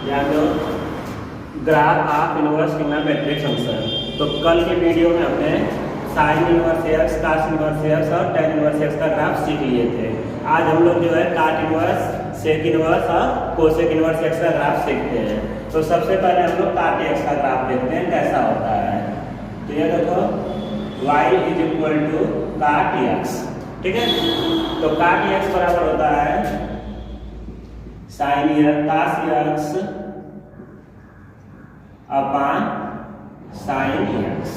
याद लो graph of inverse trigonometric function. तो कल के वीडियो में हमने sine inverse X, cos inverse X और टेन इनवर्स एक्स का ग्राफ सीख लिए थे। आज हम लोग जो है काट इनवर्स, सेक इनवर्स और कोसेक इनवर्स एक्स का ग्राफ सीखते हैं। तो सबसे पहले हम लोग काट एक्स का ग्राफ देखते हैं कैसा होता है। तो ये देखो y इज इक्वल टू काट एक्स, ठीक है। तो काट एक्स बराबर होता है साइन कास एक्स अपान साइन एक्स।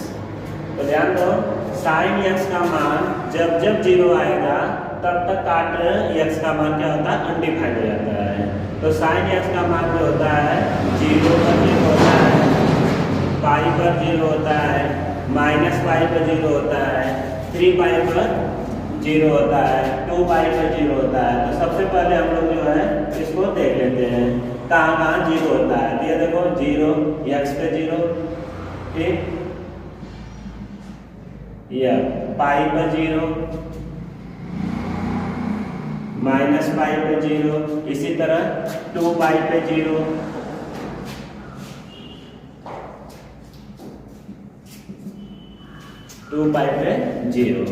तो ध्यान दो साइन एक्स का मान जब जब जीरो आएगा तब तक काट एक्स का मान क्या होता है, अनडिफाइंड हो जाता है। तो साइन एक्स का मान जो होता है जीरो पर जीरो होता है, पाई पर जीरो होता है, माइनस पाई पर जीरो होता है, 3 पाई पर जीरो होता है, 2 पाई पर जीरो होता है। तो सबसे पहले हम लोग जो है इसको देख लेते हैं कहाँ कहाँ जीरो होता है। ये देखो जीरो एक्स पे जीरो, ठीक, या पाई पर जीरो, माइनस पाई पे जीरो, इसी तरह 2 पाई पे जीरो, 2 पाई पे जीरो।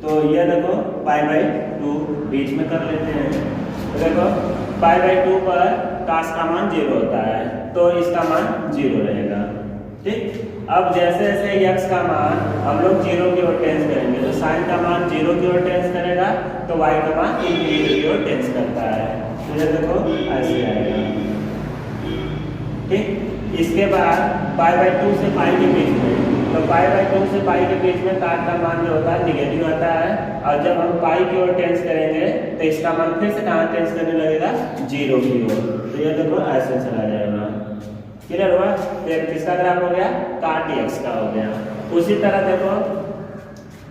तो ये देखो पाई बाई 2 बीच में कर लेते हैं। तो देखो पाई बाई 2 पर कास का मान जीरो होता है तो इसका मान जीरो रहेगा, ठीक। अब जैसे जैसे एक्स का मान हम लोग जीरो की ओर टेंस करेंगे तो साइन का मान जीरो की ओर टेंस करेगा तो वाई का मान इनफिनिटी की ओर टेंस करता है। तो ये देखो ऐसे आएगा, ठीक। इसके बाद पाई बाई 2 से पाई के बीच में, तो पाई बाई 2 से पाई के बीच में काट का मान जो होता है निगेटिव आता है। और जब हम पाई की ओर टेंस करेंगे तो इसका मान फिर से कहाँ टेंस करने लगेगा, जीरो की ओर। तो ये देखो ऐसे चला जाएगा, क्लियर हुआ। तो किसका ग्राफ हो गया, काट एक्स का हो गया। उसी तरह देखो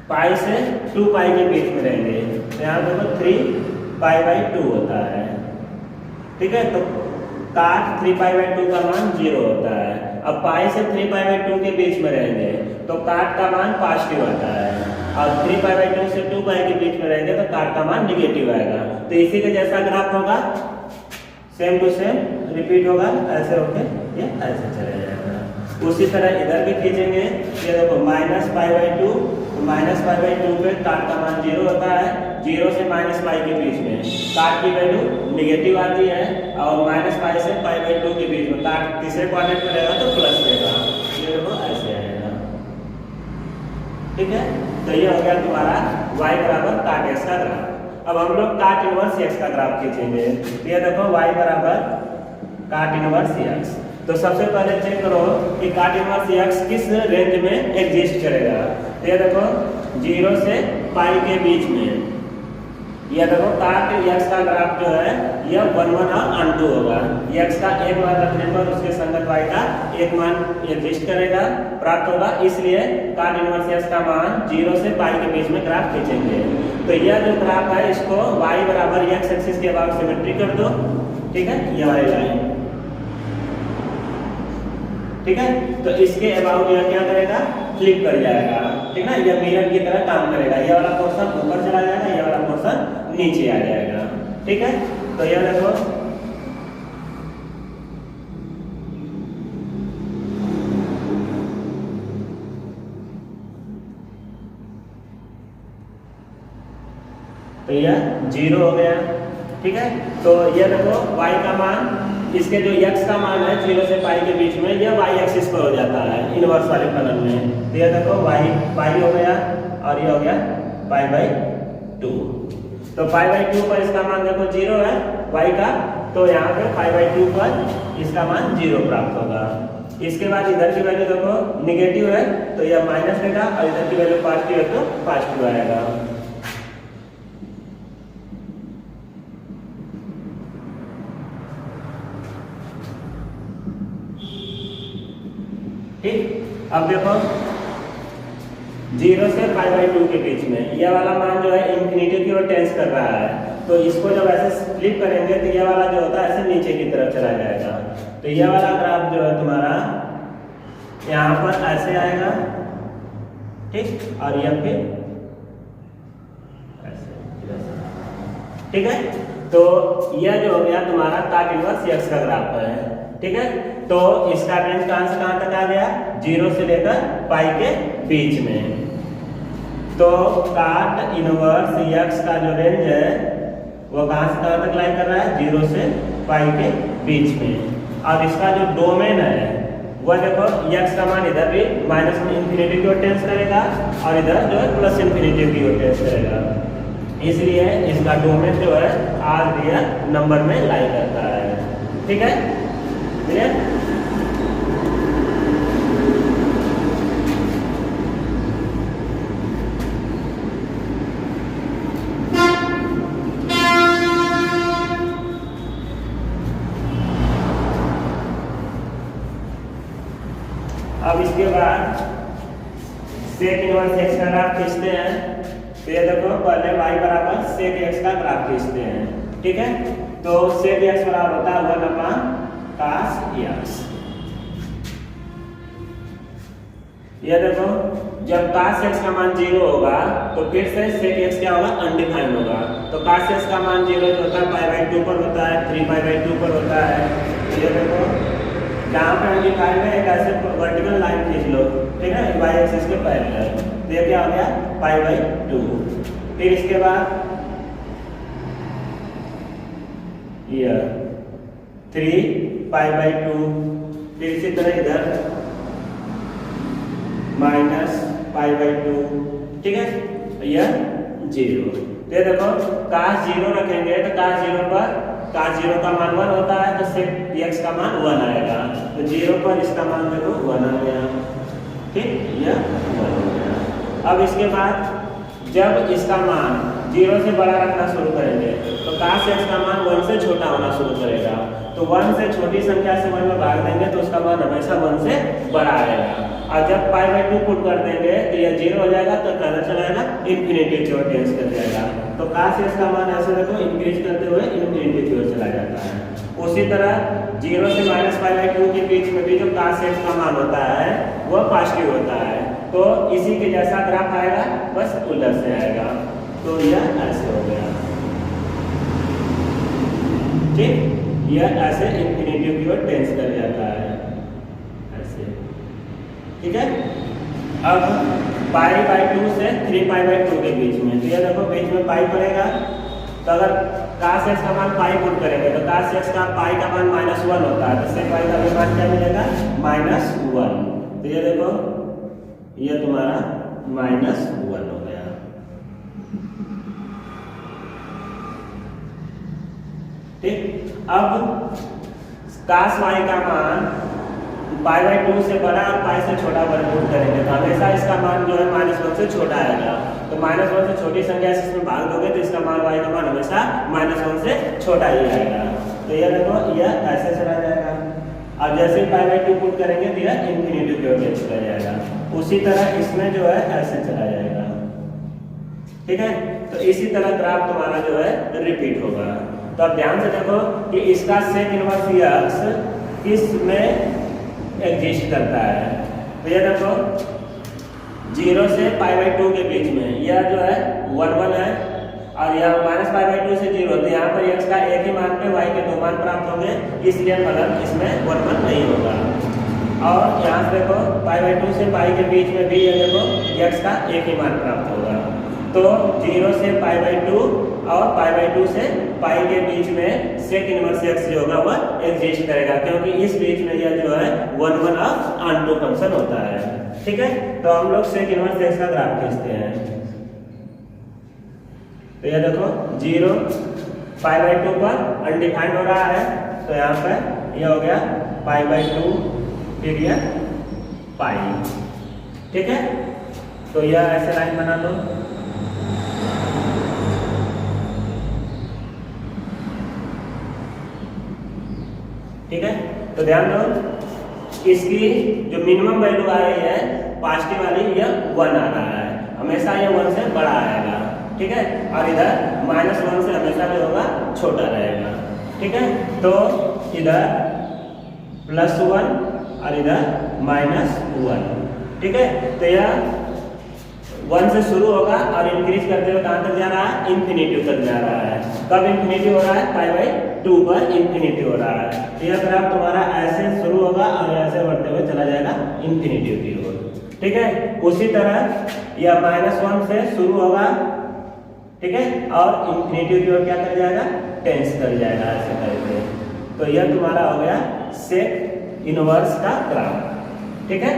पाई से 2 पाई के बीच में रहेंगे तो यहाँ देखो 3 पाई बाई 2 होता है, ठीक है। तो काट 3 पाई बाई 2 का मान जीरो होता है। अब पाई से 3 पाई बाई 2 के बीच में रहेंगे तो काट का मान पॉजिटिव आता है, और 3 पाई बाई 2 से 2 पाई के बीच में रहेंगे तो काट का मान निगेटिव आएगा। तो इसी के जैसा ग्राफ होगा, सेम टू सेम रिपीट होगा, ऐसे होके ये ऐसे चला जाएगा। उसी तरह इधर भी खींचेंगे, ये देखो माइनस पाई बाई 2, तो माइनस पाई बाई 2 पे काट का मान जीरो होता है। जीरो से माइनस पाई के बीच में काट की वैल्यू निगेटिव आती है, और माइनस पाई से पाई बाई 2 के बीच में काट तीसरे क्वाड्रेंट में रहेगा तो प्लस देगा। ये देखो ऐसे आएगा, ठीक है। तो ये हो गया तुम्हारा y बराबर काट एक्स का ग्राफ। अब हम लोग काट इनवर्स एक्स का ग्राफ खींचेंगे। तो ये देखो y बराबर काट इनवर्स एक्स। तो सबसे पहले चेक करो कि काट इनवर्स एक्स किस रेंज में एग्जिस्ट करेगा। तो ये देखो जीरो से पाई के बीच में, ये देखो काट एक्स का ग्राफ जो है यह 1 1 और अनटू होगा। एक्स का एक मान रखने पर उसके संगत वाई का एक मान एग्जिस्ट करेगा, प्राप्त होगा। इसलिए काट इनवर्स एक्स का मान जीरो से पाई के बीच में ग्राफ खींचेंगे। तो यह जो ग्राफ है इसको y बराबर एक्स एक्सिस के अबाउट सिमेट्री कर दो, ठीक है, ये वाली लाइन, ठीक है। तो इसके अबाउट यह क्या करेगा, फ्लिप कर जाएगा, ठीक ना, यह मिरर की तरह काम करेगा। यह वाला पोर्शन ऊपर चला जाएगा, यह वाला पोर्शन नीचे आ जाएगा, ठीक है। तो यह देखो तो यह जीरो हो गया, ठीक है। तो यह देखो y का मान, इसके जो x का मान है जीरो से पाई के बीच में, यह y एक्सिस पर हो जाता है इनवर्स वाले फलन में। तो यह देखो y पाई हो गया और यह हो गया पाई बाई 2। तो पाई बाई 2 पर इसका मान देखो जीरो है y का, तो यहाँ पे पाई बाई 2 पर इसका मान जीरो प्राप्त होगा। इसके बाद इधर की वैल्यू देखो निगेटिव है तो यह माइनस देगा, और इधर की वैल्यू पॉजिटिव है तो पॉजिटिव आएगा, ठीक। अब देखो जीरो से पाई बाई 2 के बीच में यह वाला मान जो है इनफिनिटी की ओर टेंस कर रहा है। तो इसको जब ऐसे फ्लिप करेंगे तो यह वाला जो होता है ऐसे नीचे की तरफ चला जाएगा। तो यह वाला ग्राफ जो है तुम्हारा यहाँ पर ऐसे आएगा, ठीक, और यह पे ऐसे, ठीक है। तो यह जो हो गया तुम्हारा काट इनवर्स एक्स का ग्राफ है, ठीक है। तो इसका रेंज कहां से कहां तक आ गया, 0 से लेकर पाई के बीच में। तो काट इनवर्स एक्स का जो रेंज है वो कहां से कहां तक लाई कर रहा है, 0 से पाई के बीच में। और इसका जो डोमेन है वह देखो एक्स का मान इधर भी माइनस में इंफिनिटी की ओर टेंस करेगा और इधर जो है प्लस इंफिनिटी की ओर टेंस करेगा, इसलिए इसका डोमेन जो है आर रियल नंबर में लाई करता है, ठीक है। क्लियर? अब इसके बाद सेक इनवर्स एक्स का ग्राफ खींचते हैं। तो ये देखो पहले y बराबर सेक एक्स का ग्राफ खींचते हैं, ठीक है। तो सेक एक्स बराबर होता है 1/cos एक्स। ये देखो जब cos x का मान 0 होगा तो फिर से sec x क्या होगा, अनडिफाइंड होगा। तो cos x का मान 0 जो होता है π/2 पर होता है, 3π/2 पर होता है। ये देखो जहाँ पे अनडिफाइंड है एक ऐसे वर्टिकल लाइन खींच लो, ठीक है, y एक्सिस के पैरेलल। तो ये क्या हो गया, π/2। फिर इसके बाद ये 3π/2, फिर इसी तरह इधर -π/2, ठीक है, यह 0। तो ये देखो cos 0 रखेंगे तो cos 0 पर cos 0 का मान 1 होता है तो sec x का मान 1 आएगा। तो 0 पर इसका मान देखो 1 आ गया, ठीक, यह 1 हो गया। अब इसके बाद जब इसका मान 0 से बड़ा रखना शुरू करेंगे तो cos x का मान 1 से छोटा होना शुरू करेगा। तो 1 से छोटी संख्या से 1 में भाग देंगे तो उसका मान हमेशा 1 से बड़ा आएगा। और जब π/2 पुट कर देंगे तो यह 0 हो जाएगा तो कहना चलाएगा इंफिनिटी की ओर टेंस कर जाएगा। तो cos x का मान ऐसे देखो इंक्रीज करते हुए इंफिनिटी की ओर चला जाता है। उसी तरह 0 से -π/2 के बीच में भी जो cos x का मान होता है वह पॉजिटिव होता है। तो इसी के जैसा ग्राफ आएगा, बस उलट से आएगा। तो यह ऐसे हो गया, ठीक, यह ऐसे इंफिनिटी की ओर टेंस कर जाता है, ऐसे, ठीक है। अब π/2 से 3π/2 के बीच में, तो ये देखो बीच में पाई पड़ेगा। तो अगर cos x का मान पाई पुट करेंगे तो cos x का पाई का मान -1 होता है, तो sec y का भी मान क्या मिलेगा, -1। तो ये देखो ये तुम्हारा -1 हो गया, ठीक। अब cos y का मान π/2 से बड़ा और पाई से छोटा वर्गमूल करेंगे तो हमेशा इसका मान जो है -1 से छोटा आएगा। तो -1 से छोटी संख्या से इसमें भाग दोगे तो इसका मान y का मान हमेशा -1 से छोटा ही आएगा। तो यह देखो यह ऐसे चला जाएगा और जैसे ही π/2 पुट करेंगे तो यह इंफिनिटी की ओर चला जाएगा। उसी तरह इसमें जो है ऐसे चला जाएगा, ठीक है। तो इसी तरह ग्राफ तुम्हारा जो है रिपीट होगा। तो अब ध्यान से देखो कि इसका सेक इनवर्स एक्स किस में एग्जिस्ट करता है। तो ये देखो 0 से π/2 के बीच में यह जो है 1 है और यह -π/2 से 0, तो यहाँ पर x का एक ही मान पे y के 2 मान प्राप्त होंगे, इसलिए फलन इसमें 1 नहीं होगा। और यहाँ से देखो π/2 से पाई के बीच में भी ये देखो x का एक ही मान प्राप्त होगा। तो 0 से π/2 और π/2 से पाई के बीच में सेक इनवर्स x जो होगा वह एग्जिस्ट करेगा, क्योंकि इस बीच में यह जो है 1 ऑफ ऑनटू फंक्शन होता है, ठीक है। तो हम लोग सेक इनवर्स x का ग्राफ खींचते हैं। तो यह देखो 0 π/2 पर अनडिफाइंड हो रहा है, तो यहाँ पर यह हो गया π/2 फिर यह पाई, ठीक है। तो यह ऐसे लाइन बना दो, ठीक है। तो ध्यान दो इसकी जो मिनिमम वैल्यू आ रही है पॉजिटिव वाली यह 1 आ रहा है, हमेशा यह 1 से बड़ा आएगा, ठीक है। और इधर -1 से हमेशा जो होगा छोटा रहेगा, ठीक है। तो इधर +1 और इधर -1, ठीक है। तो यह 1 से शुरू होगा और इंक्रीज करते हुए कहाँ तक जा रहा है, इन्फिनिटी तक जा रहा है। कब इन्फिनिटी हो रहा है, π/2 पर इन्फिनिटी हो रहा है। तो यह ग्राफ तुम्हारा ऐसे शुरू होगा और ऐसे बढ़ते हुए चला जाएगा इन्फिनिटी की ओर, ठीक है। उसी तरह यह -1 से शुरू होगा, ठीक है, और इन्फिनिटी की ओर क्या कर जाएगा, टेंस कर जाएगा ऐसे करके। तो यह तुम्हारा हो गया सेक इनवर्स का ग्राफ, ठीक है।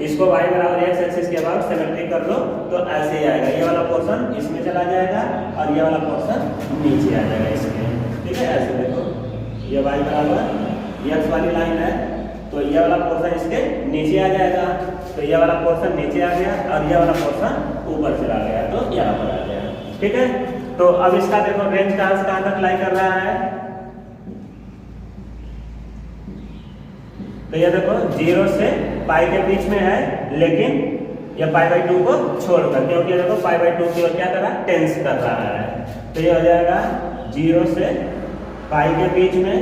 इसको y बराबर x एक्सिस के अबाउट सिमेट्रिक कर लो तो ऐसे ही आएगा, ये वाला पोर्शन इसमें चला जाएगा और ये वाला पोर्शन नीचे आ जाएगा इसमें, ठीक है। ऐसे देखो ये y बराबर x वाली लाइन है तो ये वाला पोर्शन इसके नीचे आ जाएगा, तो ये वाला पोर्शन नीचे आ गया और ये वाला पोर्शन ऊपर चला गया तो यहाँ पर आ गया, ठीक है। तो अब इसका देखो रेंज कहाँ तक लाई कर रहा है, तो ये देखो 0 से पाई के बीच में है, लेकिन ये π/2 को छोड़कर, क्योंकि देखो π/2 की ओर क्या कर रहा है, टेंस कर रहा है। तो ये हो जाएगा 0 से पाई के बीच में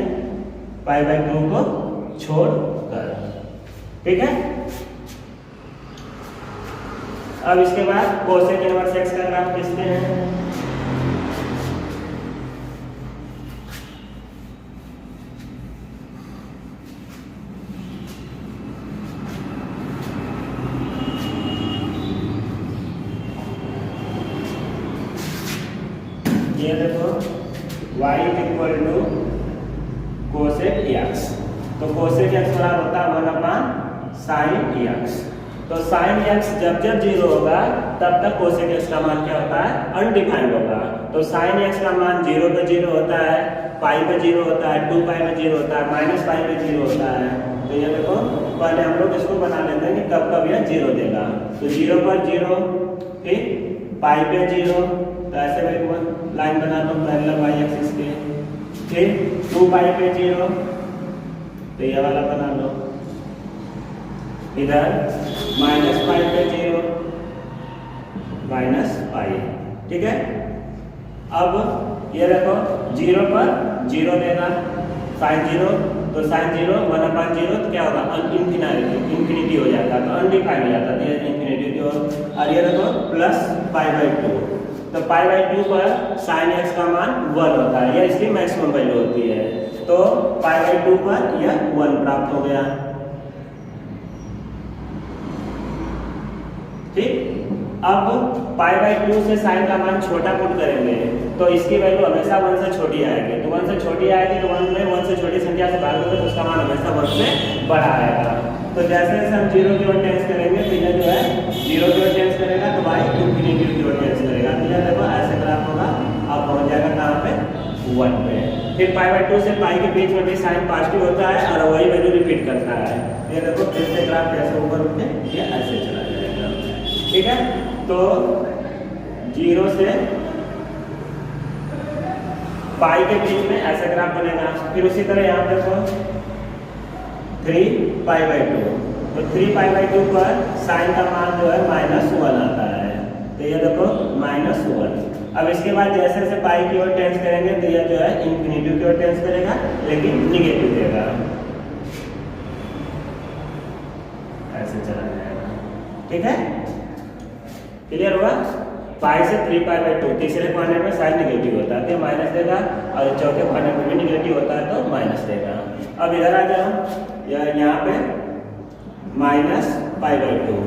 π/2 को छोड़कर, ठीक है। अब इसके बाद कोसेक इनवर्स x का ग्राफ खींचते हैं। ये देखो y = कोसेक x, तो कोसेक x बराबर होता है 1/sin x। तो sin x जब 0 होगा तब तक कोसेक x का मान क्या होता है, अनडिफाइंड होगा। तो sin x का मान 0 पे 0 होता है, पाई पे 0 होता है, 2 पाई पे 0 होता है, -π पे 0 होता है। तो ये देखो पहले हम लोग इसको बना लेते हैं कि कब कब यह 0 देगा। तो 0 पर 0, ठीक, पाई पे 0, तो ऐसे में लाइन बना दो पैरेलल y एक्सिस के, ठीक। 2 पाई पे 0, तो ये वाला बना लो। इधर -π पे 0, -π, ठीक है। अब ये देखो 0 पर 0 देगा, sin 0, तो sin 0 1/0 तो क्या होगा, इन्फिनिटी हो जाता है, तो अनडिफाइंड हो जाता है इन्फिनिटी की ओर। और ये देखो +π/2, तो π/2 पर sin x का मान 1 होता है, यह इसकी मैक्सिमम वैल्यू होती है। तो π/2 पर यह 1 प्राप्त हो गया, ठीक। अब π/2 से sin का मान छोटा पुट करेंगे तो इसकी वैल्यू हमेशा 1 से छोटी आएगी। तो 1 से छोटी आएगी तो 1 में 1 से छोटी संख्या से भाग करोगे तो उसका मान हमेशा 1 से बड़ा आएगा। तो जैसे जैसे हम 0 की ओर टेंस करेंगे तो यह जो है 0 की ओर टेंस करेगा तो y इन्फिनिटी की ओर टेंस करेगा। तो यह देखो ऐसे ग्राफ होगा, अब पहुंच जाएगा कहाँ पे, 1 पे। फिर π/2 से पाई के बीच में भी साइन पॉजिटिव होता है और वही वैल्यू रिपीट करता है। ये देखो फिर से ग्राफ कैसे ऊपर उठ के ये ऐसे चला जाएगा, ठीक है। तो 0 से पाई के बीच में ऐसा ग्राफ बनेगा। फिर उसी तरह यहाँ देखो 3π/2, तो 3π/2 पर साइन का मान जो है -1 आता है। तो ये देखो -1। अब इसके बाद जैसे जैसे पाई की ओर टेंस करेंगे तो यह जो है इन्फिनिटी की ओर टेंस करेगा, लेकिन निगेटिव देगा, ऐसे चला जाएगा, ठीक है। क्लियर हुआ। पाई से 3π/2 तीसरे क्वाड्रेंट में साइन निगेटिव होता है तो माइनस देगा, और चौथे क्वाड्रेंट में भी निगेटिव होता है तो माइनस देगा। अब इधर आ जाओ, यहाँ पे -π/2,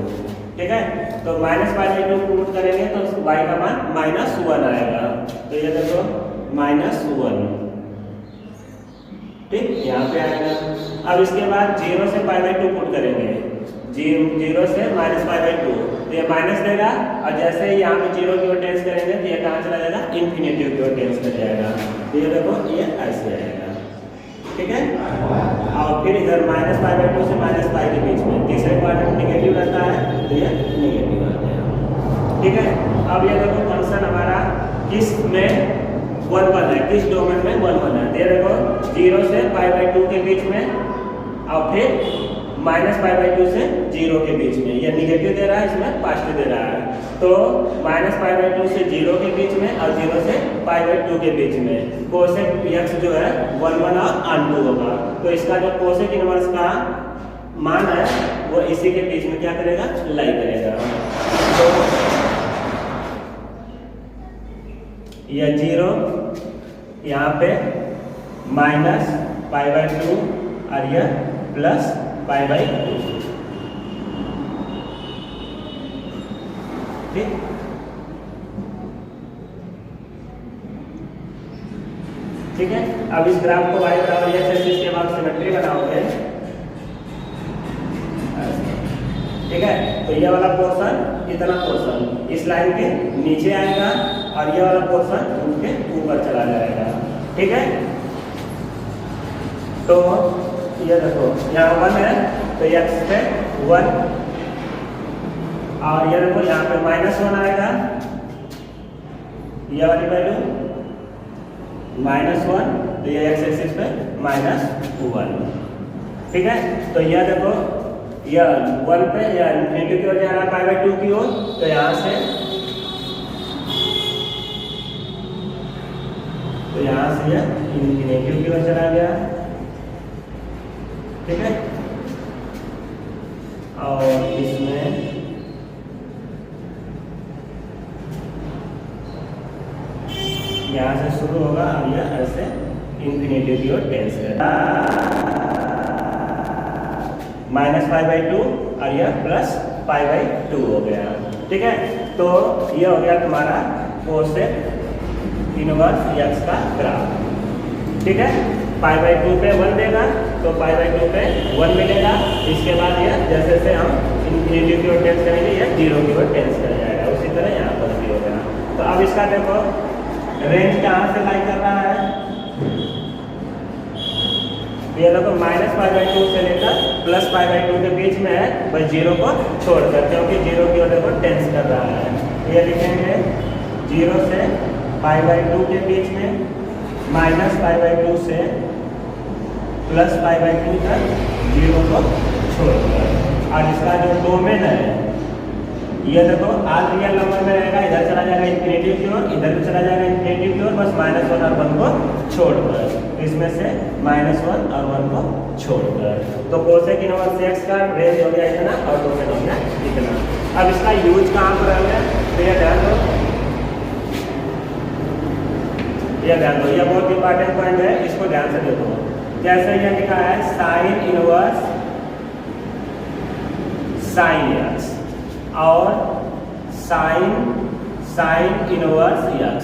ठीक है। तो -π/2 पुट करेंगे तो y का मान -1 आएगा। तो ये देखो -1, ठीक, यहाँ पे आएगा। अब इसके बाद 0 से π/2 पुट करेंगे, 0 से -π/2, तो ये माइनस देगा, और जैसे ही यहाँ पे 0 की ओर टेंस करेंगे तो ये कहाँ चला जाएगा, इन्फिनिटी की ओर टेंस कर जाएगा। तो ये देखो ये ऐसे आएगा, ठीक है। और फिर इधर -π/2 से -π के बीच में तीसरे क्वाड्रेंट निगेटिव रहता है तो ये निगेटिव आता है, ठीक है। अब ये देखो फंक्शन हमारा किस में 1 है, किस डोमेन में 1 है। ये देखो 0 से π/2 के बीच में, और फिर -π/2 से 0 के बीच में, ये निगेटिव दे रहा है, इसमें पॉजिटिव दे रहा है। तो -π/2 से 0 के बीच में और 0 से π/2 के बीच में कोसेक x जो है 1 और 2 होगा। तो इसका जो कोसेक इनवर्स का मान है वो इसी के बीच में क्या करेगा, लाई करेगा। तो यह 0, यहाँ पे माइनस π/2 और यह प्लस π/2। ठीक, ठीक है। अब इस ग्राफ को y बराबर x एक्सिस के बाद सिमेट्री बनाओगे, ठीक है। तो ये वाला पोर्शन, इतना पोर्शन इस लाइन के नीचे आएगा और ये वाला पोर्शन उनके ऊपर चला जाएगा, ठीक है। तो ये देखो यहाँ 1 है तो x पे 1 और ये देखो यहाँ पे -1 आएगा, ये वाली वैल्यू -1, तो ये x एक्सिस पे -1, ठीक है। तो यह देखो यह 1 पे या इन्फिनिटी की ओर जा रहा है π/2 की ओर, तो यहाँ से यह इन्फिनिटी की ओर चला गया, ठीक है। और इसमें यहाँ से शुरू होगा और यह ऐसे इन्फिनिटी की ओर टेंस करेगा, -π/2 और यह +π/2 हो गया, ठीक है। तो यह हो गया तुम्हारा कोसेक इनवर्स x का ग्राफ, ठीक है। π/2 पे 1 देगा तो π/2 पे 1 मिलेगा। इसके बाद यह जैसे जैसे हम इन्फिनिटी की ओर टेंस करेंगे यह 0 की ओर टेंस कर जाएगा, उसी तरह यहाँ पर भी होगा। तो अब इसका देखो रेंज कहाँ से लाई कर रहा है, ये देखो -π/2 से लेकर +π/2 के बीच में है, बस 0 को छोड़कर, क्योंकि 0 की ओर देखो टेंस कर रहा है। ये लिखेंगे 0 से π/2 के बीच में, -π/2 से +π/2 तक 0 को छोड़कर। और इसका जो डोमेन है ये देखो आल रियल नंबर में रहेगा, इधर चला जाएगा इन्फिनिटी की ओर, इधर भी चला जाएगा इन्फिनिटी की ओर, बस -1 और 1 को छोड़कर, इसमें से -1 और 1 को छोड़कर। तो कोसेक इनवर्स x का रेंज हो गया इतना और डोमेन हो गया इतना। अब इसका यूज कहाँ पर है, तो ये ध्यान दो, यह बहुत इंपॉर्टेंट पॉइंट है, इसको ध्यान से देखो। जैसे ये लिखा है साइन इनवर्स साइन x और साइन इनवर्स x,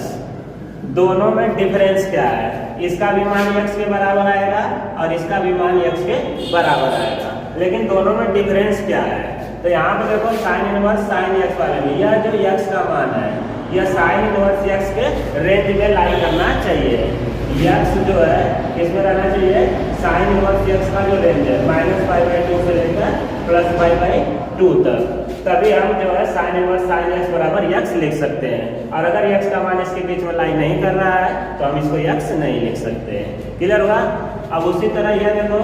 दोनों में डिफरेंस क्या है, इसका भी मान x के बराबर आएगा और इसका भी मान x के बराबर आएगा, लेकिन दोनों में डिफरेंस क्या है। तो यहाँ पे देखो साइन इनवर्स साइन x वाले में यह जो x का मान है यह साइन इनवर्स x के रेंज में लाई करना चाहिए। x जो है इसमें रहना चाहिए साइन इनवर्स x का जो रेंज है -π/2 से लेकर +π/2 तक, तभी हम जो है साइन इनवर्स साइन x बराबर x लिख सकते हैं। और अगर x का मान इसके बीच में लाई नहीं कर रहा है तो हम इसको x नहीं लिख सकते। क्लियर हुआ। अब उसी तरह यह देखो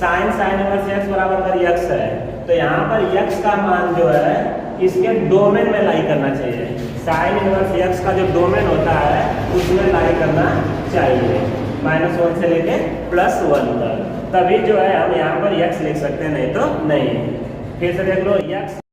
साइन इनवर्स x बराबर अगर x है तो यहाँ पर x का मान जो है इसके डोमेन में लाई करना चाहिए। साइन इनवर्स x का जो डोमेन होता है उसमें लाई करना चाहिए, -1 से लेके +1 तक, तभी जो है हम यहाँ पर x लिख सकते हैं, नहीं तो नहीं। फिर से देख लो x